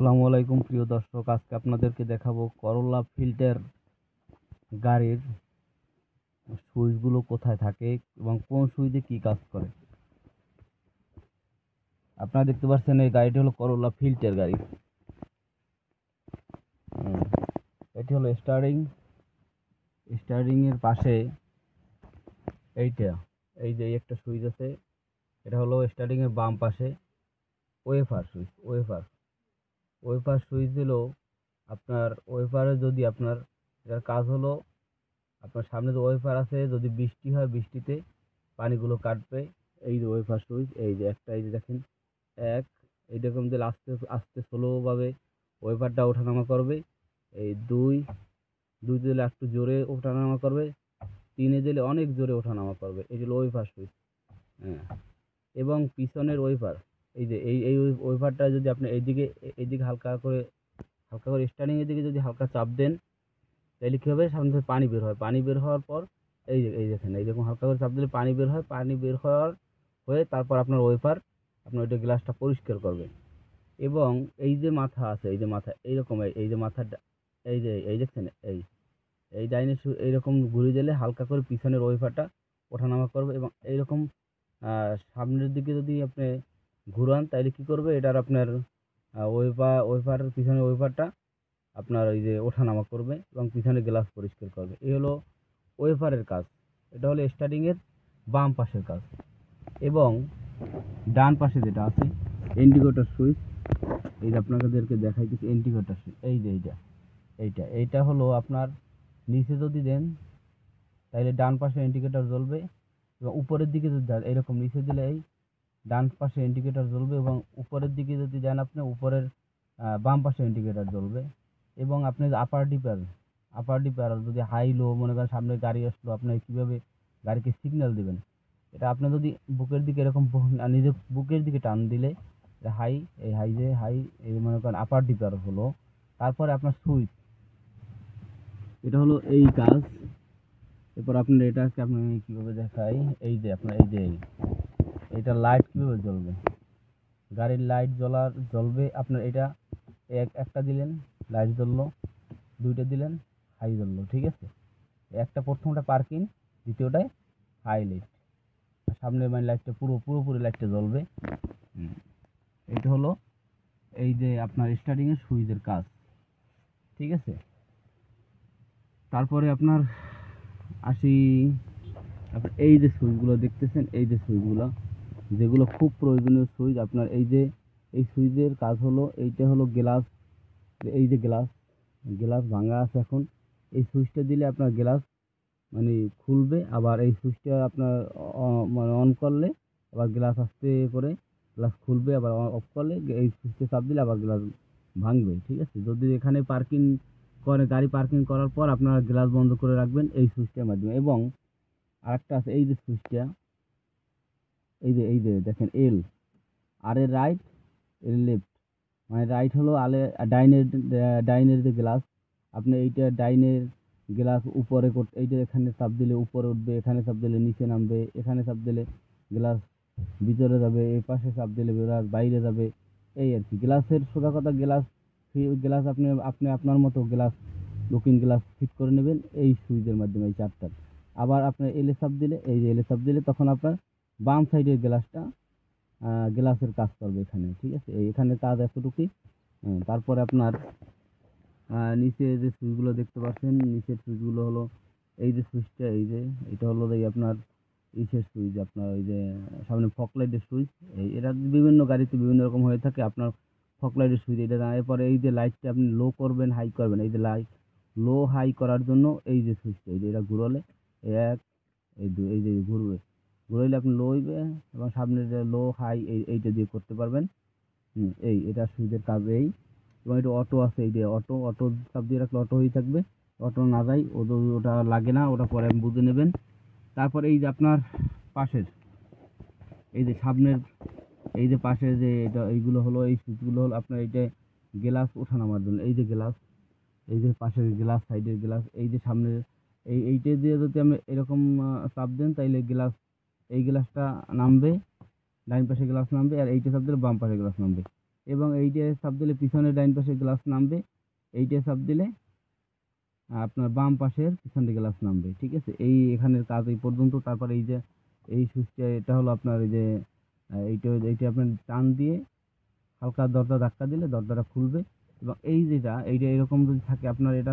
আসসালামু আলাইকুম প্রিয় দর্শক, আজকে আপনাদেরকে দেখাবো করোলা ফিল্টার গাড়ির সুইচগুলো কোথায় থাকে এবং কোন সুইচে কি কাজ করে। আপনারা দেখতে পাচ্ছেন এই গাড়িটি হলো করোলা ফিল্টার গাড়ি। এটি হলো স্টারিং এর পাশে এই যে একটা সুইচ আছে, এটা হলো স্টারিং এর বাম পাশে ওয়েফার সুইচ দিল। আপনার ওয়েফারে যদি আপনার এটার কাজ হলো, আপনার সামনে যে ওয়েফার আছে, যদি বৃষ্টি হয় বৃষ্টিতে পানিগুলো কাটবে। এই যে ওয়েফার সুইচ, এই যে একটা, এই যে দেখেন এক, এইরকম দিলে আস্তে আস্তে স্লোভাবে ওয়েফারটা ওঠানামা করবে। এই দুই দিলে একটু জোরে ওঠানামা করবে, তিনে দিলে অনেক জোরে ওঠানামা করবে। এই যে ওয়েফার সুইচ। হ্যাঁ, এবং পিছনের ওয়েফার, এই যে এই ওয়েফারটা যদি আপনি এইদিকে হালকা করে স্টার্টিংয়ের দিকে যদি হালকা চাপ দেন, তাহলে কী হবে, সামনে থেকে পানি বের হয়। পানি বের হওয়ার পর এই দেখেন, এইরকম হালকা করে চাপ দিলে পানি বের হয়। পানি বের হয়ে তারপর আপনার ওয়েফার আপনার ওইটা গ্লাসটা পরিষ্কার করবে। এবং এই যে মাথা আছে, এই যে মাথা এইরকম, এই যে মাথাটা, এই দেখছেন, এই ডাইনে এইরকম ঘুরে দিলে হালকা করে পিছনের ওয়েফারটা ওঠানামা করবে। এবং এইরকম সামনের দিকে যদি আপনি ঘুরান, তাহলে কী করবে, এটার আপনার ওয়েফারের পিছনের ওয়েফারটা আপনার ওই যে ওঠানামা করবে এবং পিছনে গ্লাস পরিষ্কার করবে। এই হলো ওয়েফারের কাজ। এটা হলো স্টার্টিংয়ের বাম পাশের কাজ। এবং ডান পাশে যেটা আছে ইন্ডিকেটর সুইচ, এই যে আপনাদেরকে দেখাইতেছি ইন্ডিকেটর সুইচ। এই যে এইটা হলো আপনার নিচে যদি দেন, তাহলে ডান পাশে ইন্ডিকেটর জ্বলবে। এবং উপরের দিকে যদি দেন, এরকম নিচে দিলে এই ডান পাশে ইন্ডিকেটর জ্বলবে, এবং উপরের দিকে যদি দেন আপনি, উপরের বাম পাশে ইন্ডিকেটর জ্বলবে। এবং আপনি আপার ডিপার যদি হাই লো, মনে করেন সামনে গাড়ি আসলো, আপনি কীভাবে গাড়িকে সিগন্যাল দেবেন, এটা আপনি যদি বুকের দিকে এরকম নিজে বুকের দিকে টান দিলে হাই, এই মনে করেন আপার ডিপার হলো। তারপরে আপনার সুইচ, এটা হলো এই কাজ। এরপর আপনার এটাকে আপনি কীভাবে দেখাই, এই যে আপনার এইটা লাইট কীভাবে জ্বলবে, গাড়ির লাইট জ্বলবে আপনার। এটা একটা দিলেন লাইট জ্বললো, দুইটা দিলেন হাই জ্বললো, ঠিক আছে। একটা প্রথমটা পার্কিং, দ্বিতীয়টায় হাইলাইট, সামনে মানে লাইটটা পুরোপুরি লাইটটা জ্বলবে। এটা হলো এই যে আপনার স্টার্টিংয়ের সুইচের কাজ, ঠিক আছে। তারপরে আপনার আসি, আপনার এই যে সুইচগুলো দেখতেছেন, এই যে সুইচগুলো যেগুলো খুব প্রয়োজনীয় সুইচ আপনার, এই সুইচের কাজ হলো, এইটা হলো গ্লাস, এই যে গ্লাস ভাঙা আছে এখন, এই সুইচটা দিলে আপনার গ্লাস মানে খুলবে। আবার এই সুইচটা আপনার মানে অন করলে আবার গ্লাস আস্তে করে গ্লাস খুলবে, আবার অফ করলে এই সুইচটা চাপ দিলে আবার গ্লাস ভাঙবে, ঠিক আছে। যদি এখানে গাড়ি পার্কিং করার পর আপনারা গ্লাস বন্ধ করে রাখবেন এই সুইচটার মাধ্যমে। এবং আরেকটা আছে, এই যে সুইচটা, এই যে দেখেন এল, আর এর রাইট, এর লেফট, মানে রাইট হলো ডাইনের যে গ্লাস, আপনি এইটা ডাইনের গ্লাস উপরে এইটা এখানে চাপ দিলে উপরে উঠবে, এখানে চাপ দিলে নিচে নামবে, এখানে চাপ দিলে গ্লাস ভিতরে যাবে, এই পাশে চাপ দিলে গ্লাস বাইরে যাবে। এই আর কি গ্লাসের সোজা কথা, গ্লাস আপনি আপনার মতো লুকিং গ্লাস ফিট করে নেবেন এই সুইচের মাধ্যমে, এই চারটার। আবার আপনার এলে চাপ দিলে, এই যে এলে চাপ দিলে তখন আপনার বাম সাইডের গ্লাসের কাজ করবে এখানে, ঠিক আছে। এখানে কাজ এতটুকুই। তারপরে আপনার নিচে যে সুইচগুলো দেখতে পাচ্ছেন, নিচের সুইচগুলো হলো এই যে সুইচটা, এটা হলো আপনার ইসের সুইচ, আপনার ওই যে সামনে ফগ লাইটের সুইচ। এরা বিভিন্ন গাড়িতে বিভিন্ন রকম হয়ে থাকে। আপনার ফগ লাইটের সুইচ এটা, এরপরে এই যে লাইটটা আপনি লো করবেন, হাই করবেন, এই যে লাইট লো হাই করার জন্য এই যে সুইচটা, এই যে এটা ঘুরলে এক, এই দুই, এই যে ঘুরাইলে আপনি লো হইবে, এবং সামনের যে লো হাই এইটা দিয়ে করতে পারবেন। এটা সুইচের কাজ এই। এবং এটা অটো আছে, এই যে অটো চাপ দিয়ে রাখলে অটো হয়ে থাকবে, অটো না যায় ওটা লাগে না, ওটা পরে আপনি বুঝে নেবেন। তারপরে এই যে আপনার পাশের এই যে সামনের এই যে পাশের যে এইগুলো হলো, এই সুইচগুলো হলো আপনার এইটা গ্লাস ওঠানামার জন্য। এই যে পাশের গ্লাস, সাইডের গ্লাস, এই যে সামনের এইটা দিয়ে যদি আপনি এরকম চাপ দেন, তাইলে গ্লাসটা নামবে, ডাইন পাশে গ্লাস নামবে, আর এইটা চাপ দিলে বাম পাশে গ্লাস নামবে। এবং এইটায় চাপ দিলে পিছনের ডাইন পাশে গ্লাস নামবে, এইটায় চাপ দিলে আপনার বাম পাশের পিছন দিকে গ্লাস নামবে। ঠিক আছে, এই এখানের কাজ এই পর্যন্ত। তারপরে এই যে এই সুইচটা, এটা হলো আপনার এই যে এইটা আপনার টান দিয়ে হালকা দরজা ধাক্কা দিলে দরজাটা খুলবে। এবং এইটা এরকম যদি থাকে আপনার, এটা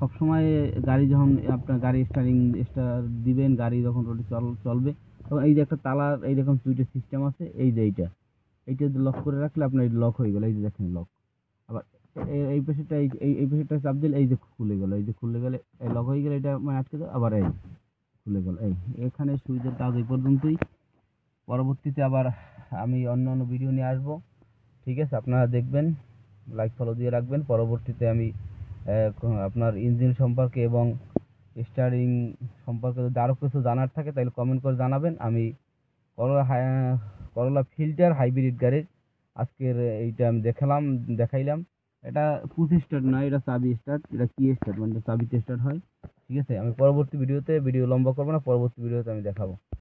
সবসময় গাড়ি যখন আপনার গাড়ি স্টার্ট দিবেন, গাড়ি যখন রোডে চলবে, তখন এই যে একটা তালার এইরকম দুইটা সিস্টেম আছে, এই যে এইটা লক করে রাখলে আপনার লক হয়ে গেল। এই যে দেখেন লক। আবার এই পাশেরটা এই পাশেরটা চাপ দিলে এই যে খুলে গেল, এই যে খুলে গেলে লক হয়ে গেলে, এটা মানে আটকে দেয়, আবার এই খুলে গেল। এখানে সুইচের কাজ এই পর্যন্তই। পরবর্তীতে আবার আমি অন্য ভিডিও নিয়ে আসবো। ঠিক আছে, আপনারা দেখবেন, লাইক ফলো দিয়ে রাখবেন। পরবর্তীতে আমি আপনার ইঞ্জিন সম্পর্কে এবং স্টারিং সম্পর্কে যদি আরও কিছু জানার থাকে তাহলে কমেন্ট করে জানাবেন। আমি করলা ফিল্টার হাইব্রিড গাড়ির আজকের এইটা আমি দেখাইলাম। এটা পুশ স্টার্ট নয়, এটা চাবি স্টার্ট। এটা কি স্টার্ট মানে চাবিতে স্টার্ট হয়। ঠিক আছে, আমি পরবর্তী ভিডিও লম্বা করবো না, পরবর্তী ভিডিওতে আমি দেখাবো।